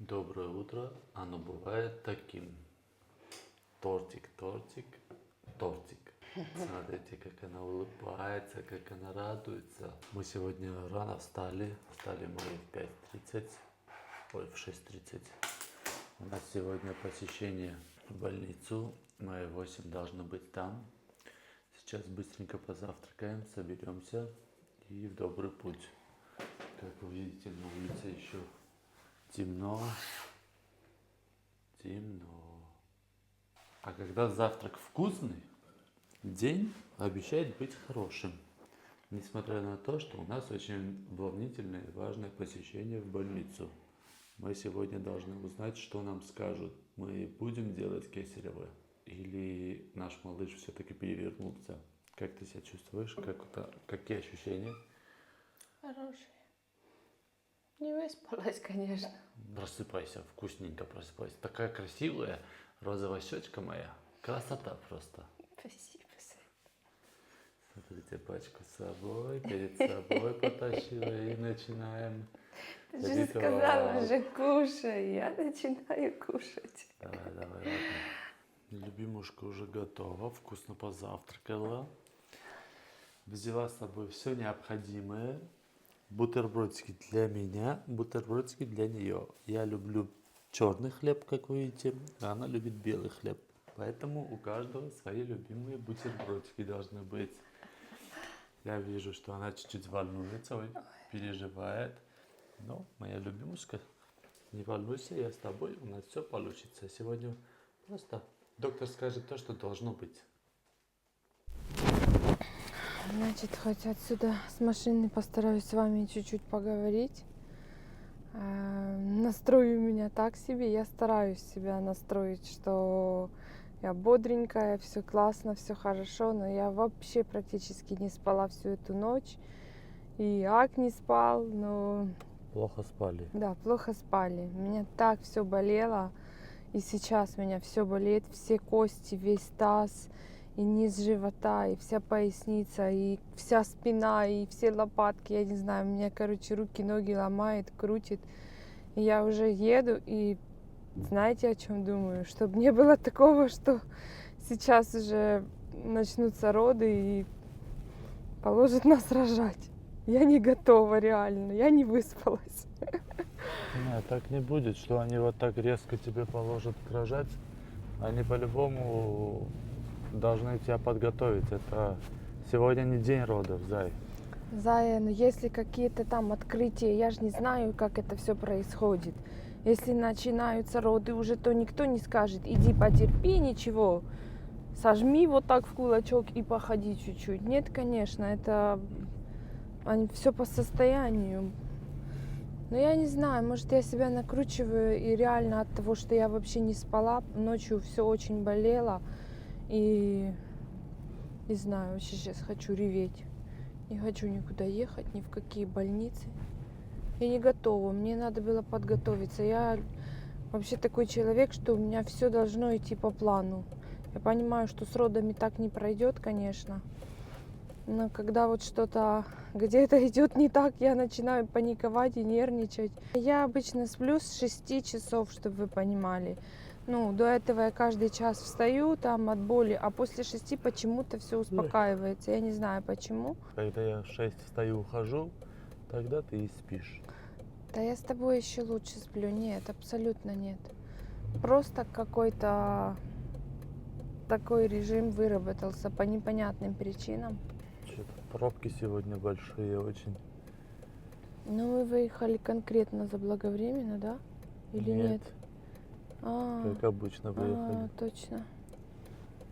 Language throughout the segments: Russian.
Доброе утро. Оно бывает таким. Тортик, тортик, тортик. Смотрите, как она улыбается, как она радуется. Мы сегодня рано встали. Встали мы в 5:30. Ой, в 6:30. У нас сегодня посещение в больницу. Мы в 8 должны быть там. Сейчас быстренько позавтракаем, соберемся и в добрый путь. Как вы видите, на улице еще темно. Темно. А когда завтрак вкусный, день обещает быть хорошим. Несмотря на то, что у нас очень волнительное и важное посещение в больницу. Мы сегодня должны узнать, что нам скажут. Мы будем делать кесарево или наш малыш все-таки перевернулся? Как ты себя чувствуешь? Какие ощущения? Хорошие. Не выспалась, конечно. Просыпайся, вкусненько просыпайся. Такая красивая розовая щечка моя. Красота просто. Спасибо, Свет. Смотрите, пачку с собой, перед собой потащила и начинаем. Ты же ритуал. сказала же, кушай. Я начинаю кушать. Давай, ладно. Любимушка уже готова, вкусно позавтракала. Взяла с собой все необходимое. Бутербродики для меня, бутербродики для нее. Я люблю черный хлеб, как вы видите, а она любит белый хлеб. Поэтому у каждого свои любимые бутербродики должны быть. Я вижу, что она чуть-чуть волнуется, переживает. Но моя любимушка, не волнуйся, я с тобой, у нас все получится. Сегодня просто доктор скажет то, что должно быть. Значит, хоть отсюда с машины постараюсь с вами чуть-чуть поговорить. Настрой у меня так себе. Я стараюсь себя настроить, что я бодренькая, все классно, все хорошо. Но я вообще практически не спала всю эту ночь. И Ак не спал, но... Плохо спали. Да, плохо спали. У меня так все болело. И сейчас у меня все болит. Все кости, весь таз, и низ живота, и вся поясница, и вся спина, и все лопатки. Я не знаю, меня, короче, руки, ноги ломает, крутит. И я уже еду, и знаете, о чем думаю? Чтобы не было такого, что сейчас уже начнутся роды и положат нас рожать. Я не готова реально, я не выспалась. Нет, так не будет, что они вот так резко тебе положат рожать. Они по-любому должны тебя подготовить. Это сегодня не день родов, Зай. Зая, но если какие-то там открытия, я же не знаю, как это все происходит. Если начинаются роды уже, то никто не скажет, иди потерпи, ничего, сожми вот так в кулачок и походи чуть-чуть. Нет, конечно, это все по состоянию. Но я не знаю, может, я себя накручиваю, и реально от того, что я вообще не спала, ночью все очень болело, и не знаю, вообще сейчас хочу реветь. Не хочу никуда ехать, ни в какие больницы. Я не готова, мне надо было подготовиться. Я вообще такой человек, что у меня все должно идти по плану. Я понимаю, что с родами так не пройдет, конечно. Но когда вот что-то где-то идет не так, я начинаю паниковать и нервничать. Я обычно сплю с 6 часов, чтобы вы понимали. Ну, до этого я каждый час встаю там от боли, а после 6 почему-то все успокаивается. Я не знаю почему. Когда я в 6 встаю, ухожу, тогда ты и спишь. Да я с тобой еще лучше сплю. Нет, абсолютно нет. Просто какой-то такой режим выработался по непонятным причинам. Что-то пробки сегодня большие очень. Ну, мы выехали конкретно заблаговременно, да? Или нет? Как обычно выехали. Точно.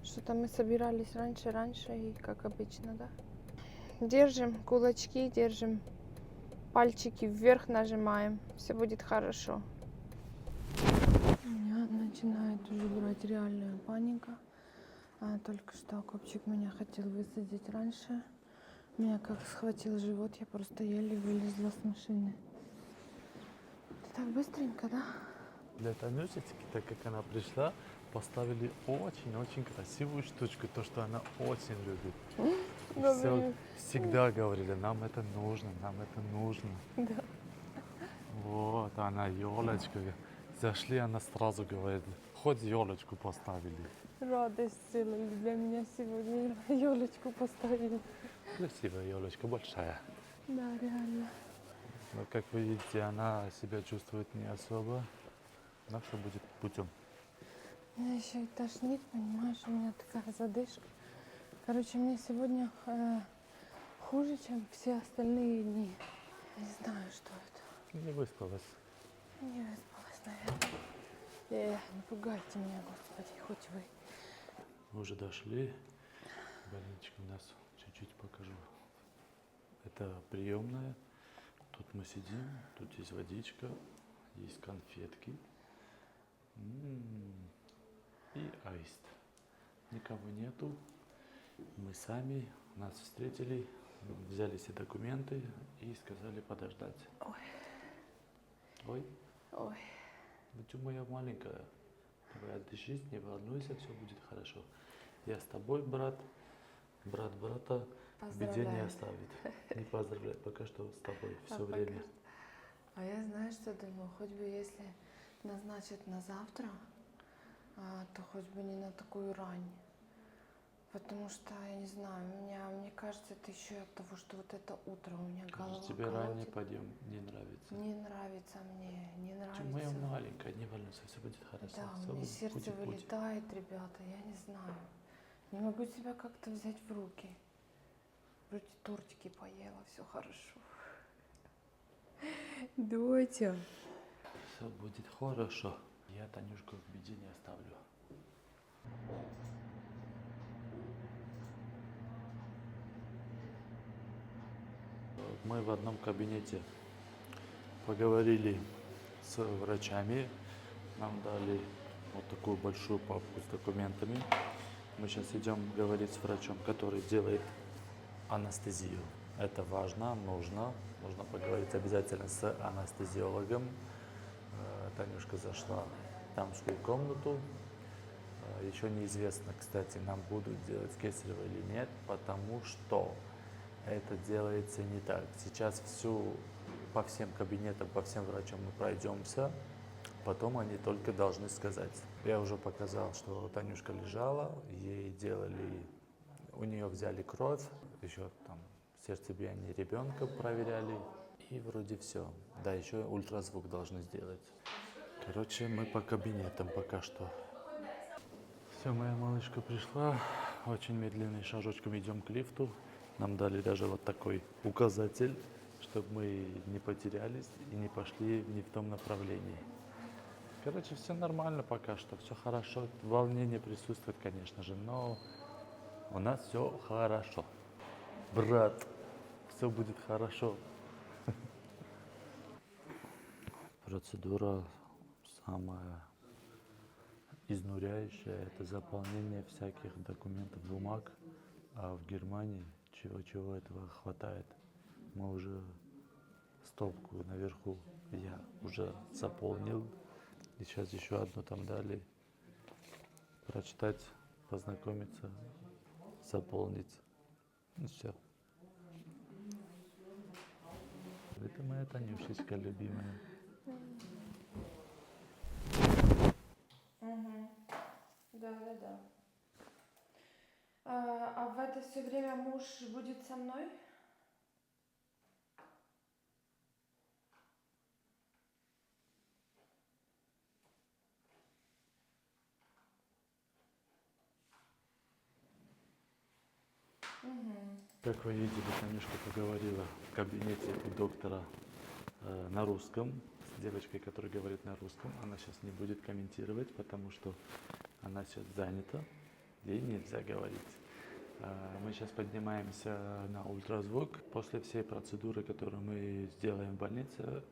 Что-то мы собирались раньше и как обычно, да? Держим кулачки, держим пальчики вверх, нажимаем. Все будет хорошо. Меня начинает уже брать реальная паника. Только что Копчик меня хотел высадить раньше. Меня как схватил живот, я просто еле вылезла с машины. Ты так быстренько, да? Для Танюшечки, так как она пришла, поставили очень-очень красивую штучку, то, что она очень любит. Все, всегда говорили, нам это нужно, нам это нужно. Да. Вот она, елочка. Зашли, она сразу говорит, хоть елочку поставили. Радость сделали для меня сегодня. Елочку поставили. Красивая елочка, большая. Да, реально. Но, как вы видите, она себя чувствует не особо. Но все будет путем. Меня еще и тошнит, понимаешь, у меня такая задышка. Короче, мне сегодня хуже, чем все остальные дни. Не знаю, что это. Не выспалась. Не выспалась, наверное. Не пугайте меня, Господи, хоть вы. Мы уже дошли. Больничка у нас чуть-чуть покажу. Это приемная. Тут мы сидим, тут есть водичка, есть конфетки. И аист. Никого нету. Мы сами нас встретили, взяли все документы и сказали подождать. Ой. Ой, Ой. ты моя маленькая. Давай отдышись, не волнуйся, все будет хорошо. Я с тобой, брат. Брат брата в беде не Поздравляю. оставит. Не поздравляй, пока что с тобой все пока время. что. А я, знаешь, что думаю? Хоть бы если назначат на завтра, то хоть бы не на такую рань. Потому что, я не знаю, мне кажется, это еще и от того, что вот это утро у меня голова Тебе ранний колотит. подъем не нравится. Не нравится мне, не Ты моя нравится. маленькая, не волнуйся, все будет хорошо. Да, Всё у меня будет сердце путь. вылетает, ребята, я не знаю. Не могу себя как-то взять в руки. Вроде тортики поела, все хорошо. Доча. Все будет хорошо. Я Танюшку в беде не оставлю. Мы в одном кабинете поговорили с врачами. Нам дали вот такую большую папку с документами. Мы сейчас идем говорить с врачом, который делает анестезию. Это важно, нужно. Нужно поговорить обязательно с анестезиологом. Танюшка зашла в дамскую комнату. Еще неизвестно, кстати, нам будут делать кесарево или нет, потому что это делается не так. Сейчас по всем кабинетам, по всем врачам мы пройдемся, потом они только должны сказать. Я уже показал, что Танюшка лежала, у нее взяли кровь, еще там сердцебиение ребенка проверяли, и вроде все. Да, еще ультразвук должны сделать. Короче, мы по кабинетам пока что. Все, моя малышка пришла, очень медленным шажочком идем к лифту. Нам дали даже вот такой указатель, чтобы мы не потерялись и не пошли не в том направлении. Короче, все нормально пока что, все хорошо. Волнение присутствует, конечно же, но у нас все хорошо. Брат, все будет хорошо. Процедура самая изнуряющая, это заполнение всяких документов, бумаг. А в Германии чего этого хватает. Мы уже стопку наверху я уже заполнил. И сейчас еще одну там дали. Прочитать, познакомиться, заполнить. Ну все. Это моя Танюшечка любимая. Да. А в это все время муж будет со мной? Как вы видели, Танюшка поговорила в кабинете у доктора на русском с девочкой, которая говорит на русском. Она сейчас не будет комментировать, потому что она сейчас занята, ей нельзя говорить. Мы сейчас поднимаемся на ультразвук. После всей процедуры, которую мы сделаем в больнице,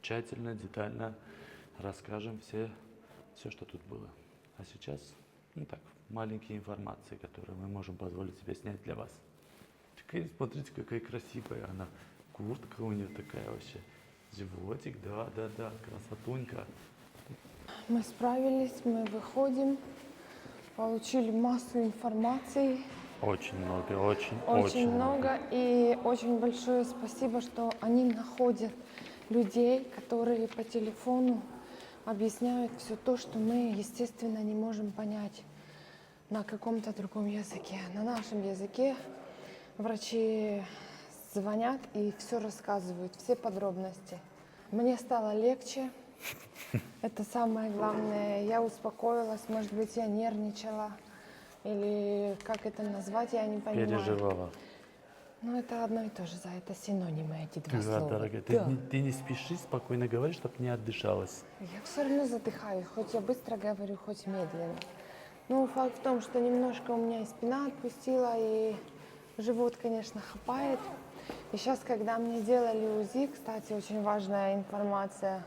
тщательно, детально расскажем все, что тут было. А сейчас, маленькие информации, которые мы можем позволить себе снять для вас. Смотрите, какая красивая она. Куртка у нее такая вообще. Животик, да, красотунька. Мы справились, мы выходим, получили массу информации. Очень много, очень много. И очень большое спасибо, что они находят людей, которые по телефону объясняют все то, что мы, естественно, не можем понять на каком-то другом языке. На нашем языке врачи звонят и все рассказывают, все подробности. Мне стало легче. Это самое главное. Я успокоилась, может быть, я нервничала. Или как это назвать, я не понимаю. Переживала. Ну, это одно и то же, это синонимы, эти два Да, слова. дорогая, Да. ты не спеши, спокойно говори, чтобы не отдышалась. Я все равно задыхаюсь, хоть я быстро говорю, хоть медленно. Ну, факт в том, что немножко у меня и спина отпустила, и живот, конечно, хапает. И сейчас, когда мне делали УЗИ, кстати, очень важная информация,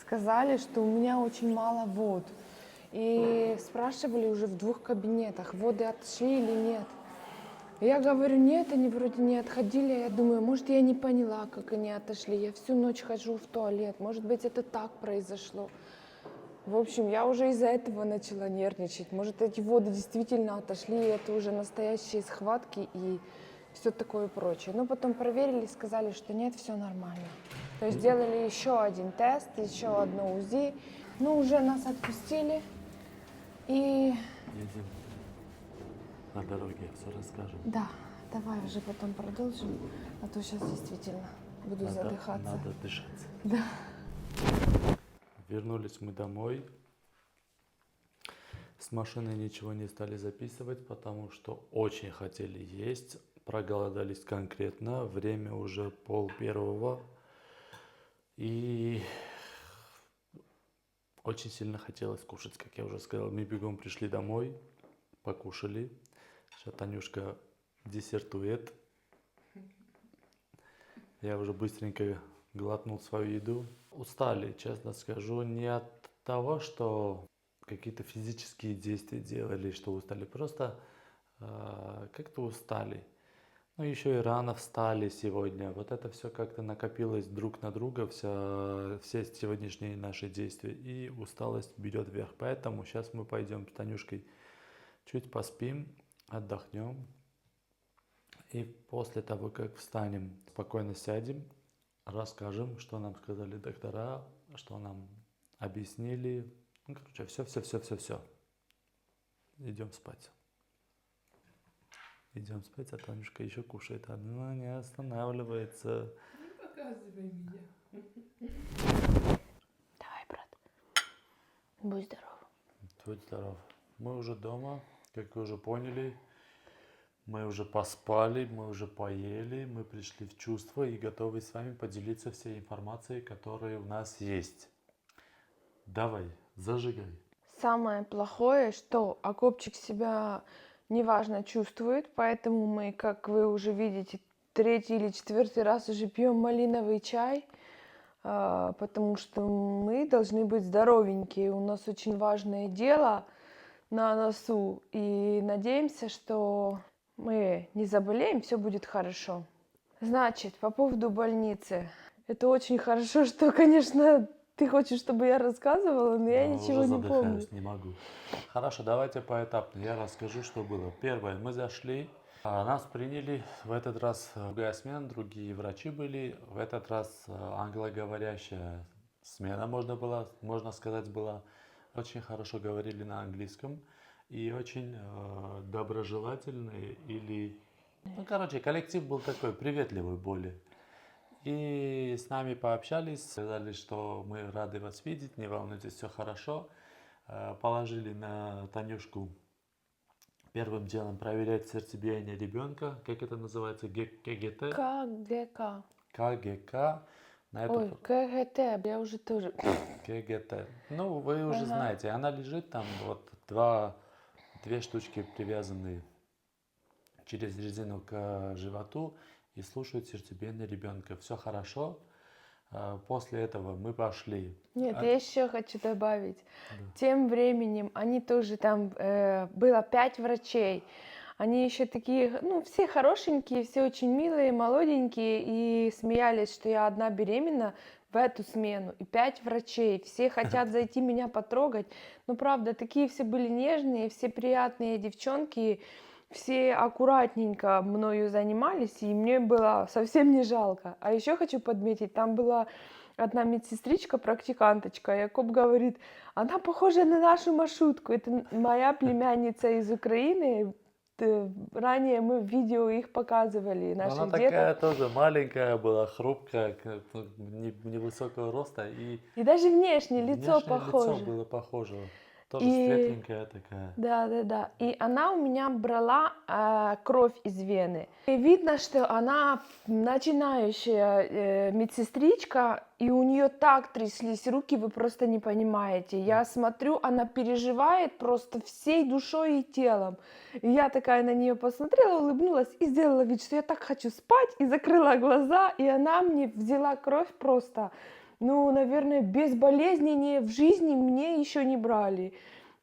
сказали, что у меня очень мало вод. И спрашивали уже в 2 кабинетах, воды отошли или нет. Я говорю, нет, они вроде не отходили. Я думаю, может, я не поняла, как они отошли. Я всю ночь хожу в туалет. Может быть, это так произошло. В общем, я уже из-за этого начала нервничать. Может, эти воды действительно отошли, и это уже настоящие схватки и все такое прочее. Но потом проверили, сказали, что нет, все нормально. То есть сделали еще один тест, еще одно УЗИ. Ну, уже нас отпустили. И Едем на дороге, все расскажем. да, давай уже потом продолжим, а то сейчас действительно буду задыхаться. Надо дышать. Да. Вернулись мы домой. С машины ничего не стали записывать, потому что очень хотели есть. Проголодались конкретно. Время уже 12:30. И очень сильно хотелось кушать, как я уже сказал. Мы бегом пришли домой, покушали. Сейчас Танюшка десертует. Я уже быстренько глотнул свою еду. Устали, честно скажу, не от того, что какие-то физические действия делали, что устали, просто как-то устали. Ну, еще и рано встали сегодня. Вот это все как-то накопилось друг на друга, все сегодняшние наши действия, и усталость берет вверх. Поэтому сейчас мы пойдем с Танюшкой чуть поспим, отдохнем. И после того, как встанем, спокойно сядем, расскажем, что нам сказали доктора, что нам объяснили. Ну, короче, все. Идем спать. Идем спать, а Танюшка еще кушает. Она не останавливается. Не показывай меня. Давай, брат. Будь здоров. Будь здоров. Мы уже дома, как вы уже поняли. Мы уже поспали, мы уже поели, мы пришли в чувство и готовы с вами поделиться всей информацией, которая у нас есть. Давай, зажигай. Самое плохое, что окопчик себя неважно чувствует, поэтому мы, как вы уже видите, 3-й или 4-й раз уже пьем малиновый чай, потому что мы должны быть здоровенькие. У нас очень важное дело на носу, и надеемся, что мы не заболеем, все будет хорошо. Значит, по поводу больницы. Это очень хорошо, что, конечно, ты хочешь, чтобы я рассказывала, но я ничего уже не помню. задыхаюсь, не могу. Хорошо, давайте поэтапно. Я расскажу, что было. Первое, мы зашли, нас приняли. В этот раз другая смена, другие врачи были. В этот раз англоговорящая смена, можно сказать, была. Очень хорошо говорили на английском и очень доброжелательные или... Ну, короче, коллектив был такой приветливый более. И с нами пообщались, сказали, что мы рады вас видеть, не волнуйтесь, все хорошо. Положили на Танюшку первым делом проверять сердцебиение ребенка, как это называется, КГТ? КГК. КГК. На Ой, КГТ, я уже тоже. КГТ. Ну, вы уже Ага. знаете, она лежит там, вот две штучки привязаны через резину к животу и слушают сердцебиение ребенка. Все хорошо. После этого мы пошли. Нет, я еще хочу добавить. Тем временем они тоже там, было 5 врачей. Они еще такие, ну, все хорошенькие, все очень милые, молоденькие, и смеялись, что я одна беременна в эту смену. И 5 врачей, все хотят зайти меня потрогать. Ну, правда, такие все были нежные, все приятные девчонки. все аккуратненько мною занимались, и мне было совсем не жалко. А еще хочу подметить, там была одна медсестричка, практиканточка, Якоб говорит, она похожа на нашу маршрутку. Это моя племянница из Украины. Ранее мы в видео их показывали, Она наших такая деток. тоже маленькая была, хрупкая, невысокого роста, и И даже внешне лицо внешнее лицо похоже. было похоже. Тоже И светленькая такая. да, да, да. И она у меня брала кровь из вены. И видно, что она начинающая медсестричка, и у нее так тряслись руки, вы просто не понимаете. Я смотрю, она переживает просто всей душой и телом. И я такая на нее посмотрела, улыбнулась и сделала вид, что я так хочу спать, и закрыла глаза, и она мне взяла кровь просто. Ну, наверное, безболезненнее в жизни мне еще не брали.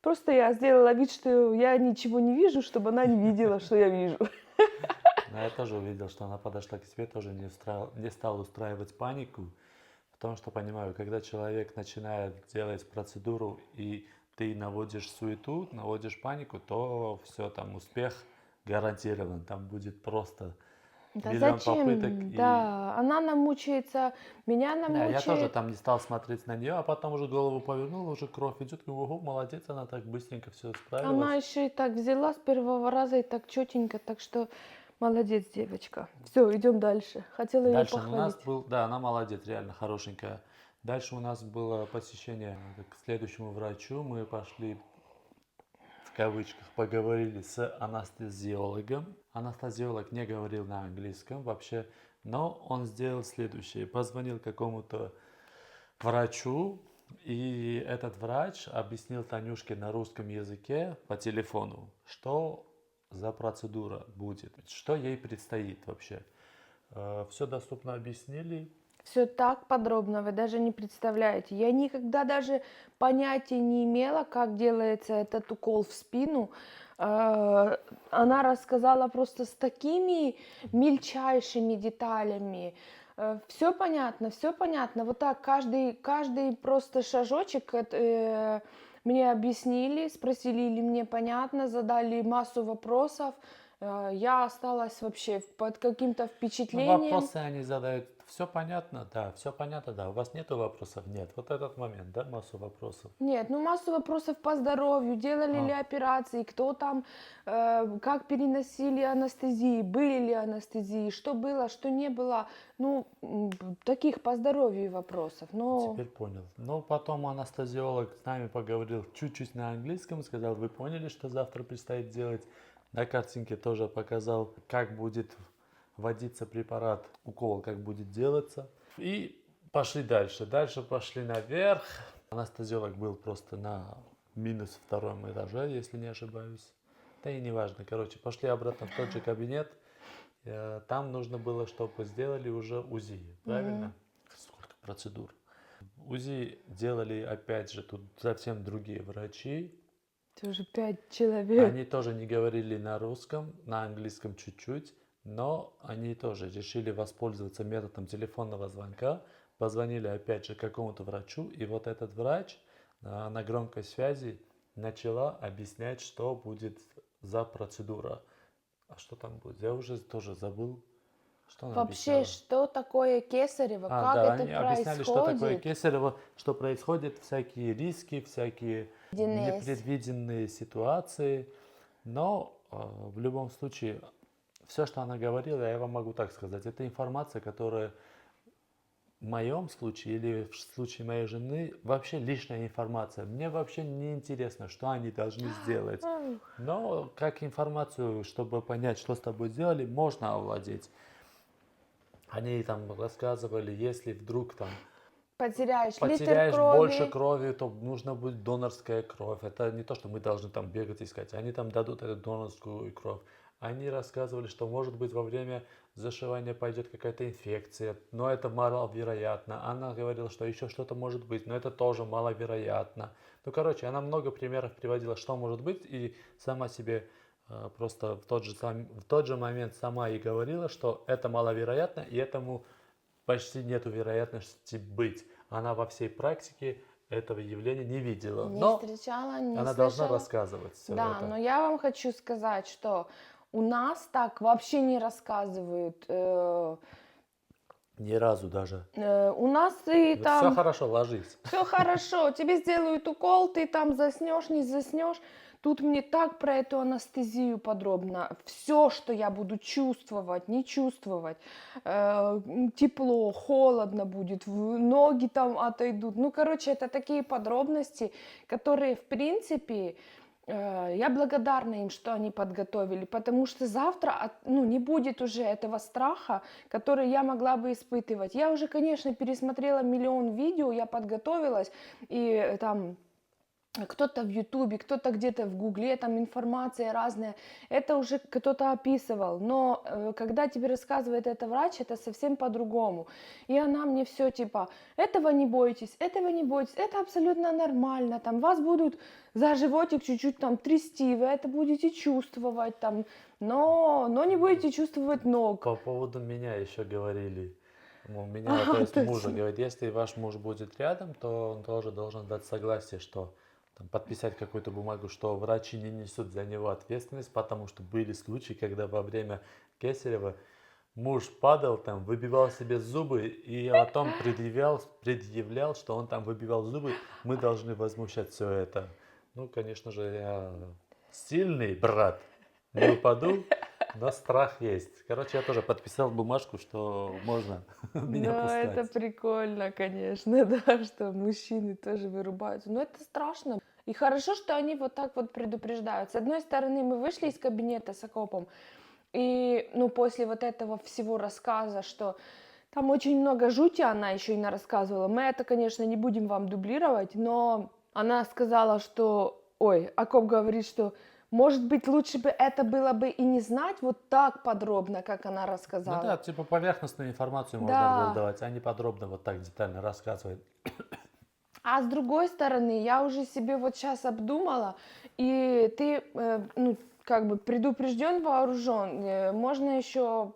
Просто я сделала вид, что я ничего не вижу, чтобы она не видела, что я вижу. Но я тоже увидел, что она подошла к себе, тоже не стал устраивать панику, потому что понимаю, когда человек начинает делать процедуру, и ты наводишь суету, наводишь панику, то все, там успех гарантирован, там будет просто Да миллион попыток. зачем? И Да, она намучается, меня да, я тоже намучает. там не стал смотреть на нее, а потом уже голову повернул, уже кровь идет, ого, молодец, она так быстренько все Она справилась. еще и так взяла с первого раза, и так четенько, так что молодец, девочка. Все, идем дальше. Хотела ее Дальше у нас похвалить. был, да, она молодец, реально хорошенькая. Дальше у нас было посещение к следующему врачу. Мы пошли, в кавычках, поговорили с анестезиологом. Анестезиолог не говорил на английском вообще, но он сделал следующее. Позвонил какому-то врачу, и этот врач объяснил Танюшке на русском языке по телефону, что за процедура будет, что ей предстоит вообще. Все доступно объяснили. Все так подробно, вы даже не представляете. Я никогда даже понятия не имела, как делается этот укол в спину. Она рассказала просто с такими мельчайшими деталями. Все понятно, все понятно. Вот так каждый просто шажочек мне объяснили, спросили, ли мне понятно, задали массу вопросов. Я осталась вообще под каким-то Ну, впечатлением. вопросы они задают. Все понятно, да. У вас нету вопросов? Нет. Вот этот момент, да, массу вопросов. Нет, ну массу вопросов по здоровью, делали ли А, операции, кто там, как переносили анестезии, были ли анестезии, что было, что не было, ну, таких по здоровью вопросов. Но теперь понял. Ну, потом анестезиолог с нами поговорил чуть-чуть на английском, сказал, вы поняли, что завтра предстоит делать. На картинке тоже показал, как будет вводиться препарат, укол, как будет делаться. И пошли дальше. Дальше пошли наверх. Анестезиолог был просто на минус втором этаже, если не ошибаюсь. Да и не важно. Короче, пошли обратно в тот же кабинет. Там нужно было, чтобы сделали уже УЗИ. Правильно? Сколько процедур. УЗИ делали, опять же, тут совсем другие врачи. это уже 5 человек. Они тоже не говорили на русском, на английском чуть-чуть, но они тоже решили воспользоваться методом телефонного звонка. Позвонили опять же какому-то врачу, и вот этот врач на громкой связи начала объяснять, что будет за процедура. А что там будет? Я уже тоже забыл, что она Вообще, объясняла. что такое кесарево, как Да, это они объясняли, что такое происходит. кесарево, что происходит, всякие риски, всякие Денис. непредвиденные ситуации. Но в любом случае, все, что она говорила, я вам могу так сказать, это информация, которая в моем случае или в случае моей жены вообще лишняя информация. Мне вообще не интересно, что они должны сделать. Но как информацию, чтобы понять, что с тобой сделали, можно овладеть. Они там рассказывали, если вдруг там Потеряешь литр потеряешь больше крови. крови, то нужно будет донорская кровь. Это не то, что мы должны там бегать искать. Они там дадут эту донорскую кровь. Они рассказывали, что может быть во время зашивания пойдет какая-то инфекция, но это маловероятно. Она говорила, что еще что-то может быть, но это тоже маловероятно. Ну, короче, она много примеров приводила, что может быть, и сама себе просто в тот же момент сама и говорила, что это маловероятно, и этому почти нету вероятности быть. Она во всей практике этого явления не видела. Не Но встречала, не она должна слышала. рассказывать все Да, это. но я вам хочу сказать, что У нас так вообще не рассказывают. Ни разу даже. У нас и Все там хорошо, ложись. все хорошо, тебе сделают укол, ты там заснешь, не заснешь. Тут мне так про эту анестезию подробно. Все, что я буду чувствовать, не чувствовать. Тепло, холодно будет, ноги там отойдут. Ну, короче, это такие подробности, которые, в принципе, я благодарна им, что они подготовили, потому что завтра, ну, не будет уже этого страха, который я могла бы испытывать. Я уже, конечно, пересмотрела миллион видео, я подготовилась, и там кто-то в Ютубе, кто-то где-то в Гугле, там информация разная, это уже кто-то описывал, но когда тебе рассказывает это врач, это совсем по-другому. И она мне все типа, этого не бойтесь, это абсолютно нормально, там вас будут за животик чуть-чуть там трясти, вы это будете чувствовать, там, но не будете чувствовать ног. По поводу меня еще говорили. У меня, А, то есть мужа, точно. говорит, если ваш муж будет рядом, то он тоже должен дать согласие, что там, подписать какую-то бумагу, что врачи не несут за него ответственность, потому что были случаи, когда во время Кесарева муж падал, там, выбивал себе зубы и потом предъявлял, что он там выбивал зубы, мы должны возмущать все это. Ну, конечно же, я сильный брат, не упаду, но страх есть. Короче, я тоже подписал бумажку, что можно меня Ну, это пускать. прикольно, конечно, да, что мужчины тоже вырубаются. Но это страшно. И хорошо, что они вот так вот предупреждают. С одной стороны, мы вышли из кабинета с окопом, и, ну, после вот этого всего рассказа, что там очень много жути она еще и рассказывала. Мы это, конечно, не будем вам дублировать, но она сказала, что, ой, окоп говорит, что может быть, лучше бы это было бы и не знать вот так подробно, как она Ну рассказала. да, типа поверхностную информацию можно было Да. давать, а не подробно вот так детально рассказывать. А с другой стороны, я уже себе вот сейчас обдумала, и ты, ну, как бы предупрежден, вооружен, можно еще,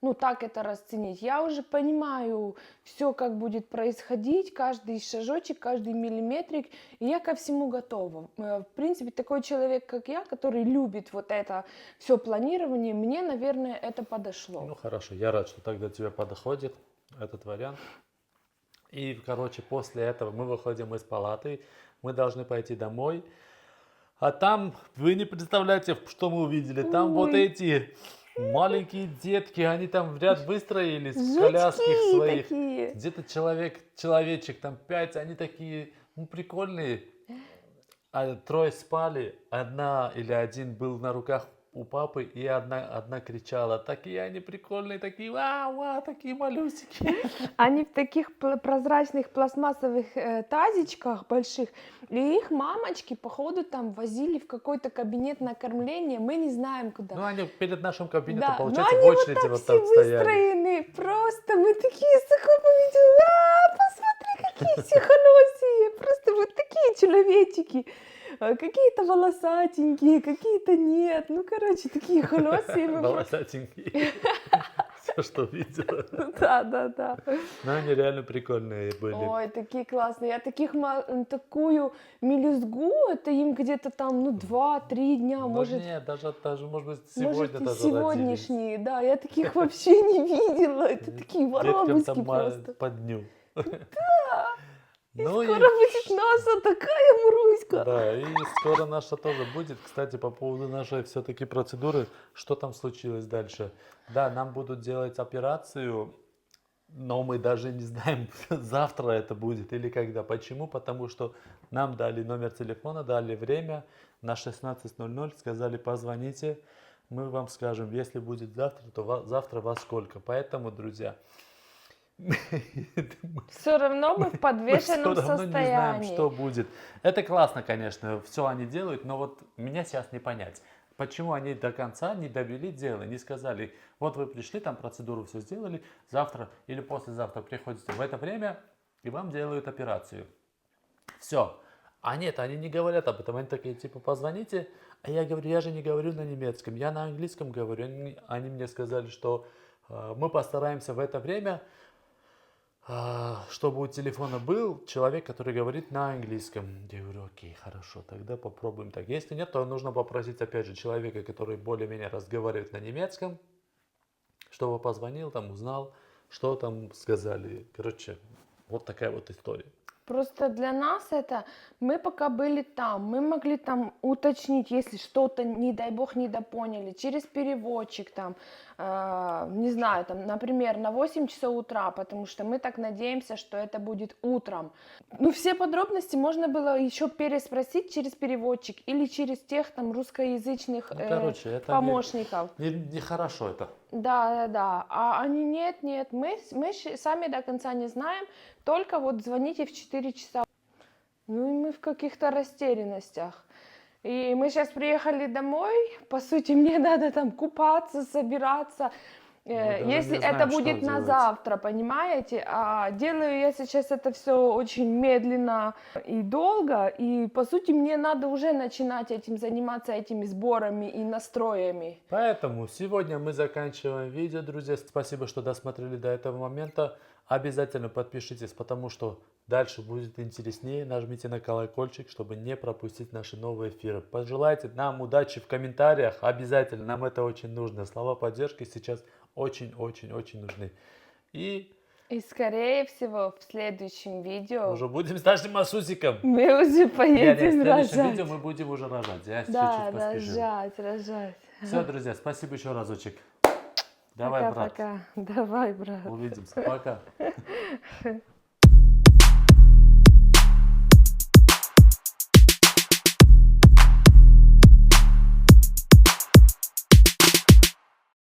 ну, так это расценить. Я уже понимаю все, как будет происходить, каждый шажочек, каждый миллиметрик, и я ко всему готова. В принципе, такой человек, как я, который любит вот это все планирование, мне, наверное, это подошло. Ну хорошо, я рад, что тогда тебе подходит этот вариант. И, короче, после этого мы выходим из палаты, мы должны пойти домой. А там, вы не представляете, что мы увидели. Там вот Ой. эти маленькие детки, они там в ряд выстроились в Жучки колясках своих. такие. Где-то человечек, там 5, они такие, ну, прикольные. А трое спали, одна или один был на руках у папы, и одна кричала. Такие они прикольные, такие, вау, такие малюсики. Они в таких прозрачных пластмассовых тазичках больших, и их мамочки, походу, там возили в какой-то кабинет на кормление, мы не знаем куда. Ну, они перед нашим кабинетом, Да, но получается, они в вот очереди так вот все так стояли. выстроены, просто мы такие с окопами идем, посмотри, какие все холосые, просто вот такие человечики. Какие-то волосатенькие, какие-то нет. Ну, короче, такие холосые. Мы просто... Волосатенькие. Все, что видела. Да. Но они реально прикольные были. Ой, такие классные. Я такую мелюзгу, это им где-то там, ну, 2-3 дня, Ну может, нет, даже, может быть, сегодня может, и даже сегодняшние. Да, я таких вообще не видела. Это такие родились. Деткам воробушки там просто. по дню. И Ну скоро будет наша такая Муруська. да, и скоро наша тоже будет. Кстати, по поводу нашей все-таки процедуры, что там случилось дальше? Да, нам будут делать операцию, но мы даже не знаем, завтра это будет или когда. Почему? Потому что нам дали номер телефона, дали время на 16:00, сказали, позвоните, мы вам скажем, если будет завтра, то завтра во сколько. Поэтому, друзья, Все равно мы в мы все подвешенном равно не знаем, состоянии. что будет. Это классно, конечно, все они делают, но вот меня сейчас не понять. Почему они до конца не довели дело, не сказали, вот вы пришли, там процедуру все сделали, завтра или послезавтра приходите в это время, и вам делают операцию. Все. А нет, они не говорят об этом, они такие, типа, позвоните, а я говорю, я же не говорю на немецком, я на английском говорю. Они мне сказали, что мы постараемся в это время чтобы у телефона был человек, который говорит на английском. Я говорю, окей, хорошо, тогда попробуем так. Если нет, то нужно попросить, опять же, человека, который более-менее разговаривает на немецком, чтобы позвонил, там узнал, что там сказали. Короче, вот такая вот история. Просто для нас это, мы пока были там, мы могли там уточнить, если что-то, не дай бог, недопоняли, через переводчик там, не знаю, там, например, на 8 часов утра, потому что мы так надеемся, что это будет утром. Ну, все подробности можно было еще переспросить через переводчик или через тех там русскоязычных Короче, это помощников. нехорошо это. Да. А они нет, мы сами до конца не знаем, только вот звоните в 4 часа. Ну и мы в каких-то растерянностях. И мы сейчас приехали домой, по сути, мне надо там купаться, собираться. Если не знаем, это что будет на делать. завтра, понимаете? А делаю я сейчас это все очень медленно и долго, и по сути мне надо уже начинать этим заниматься, этими сборами и настроями. Поэтому сегодня мы заканчиваем видео, друзья. Спасибо, что досмотрели до этого момента. Обязательно подпишитесь, потому что дальше будет интереснее. Нажмите на колокольчик, чтобы не пропустить наши новые эфиры. Пожелайте нам удачи в комментариях. Обязательно, нам это очень нужно. Слова поддержки сейчас очень-очень-очень нужны. И скорее всего в следующем видео уже будем с нашим Асусиком. мы уже В поедем следующем рожать. видео мы будем уже рожать. Я Да, чуть-чуть поспешил. рожать. Все, друзья, спасибо еще разочек. Давай, брат. Пока-пока. Давай, брат. Увидимся. Пока.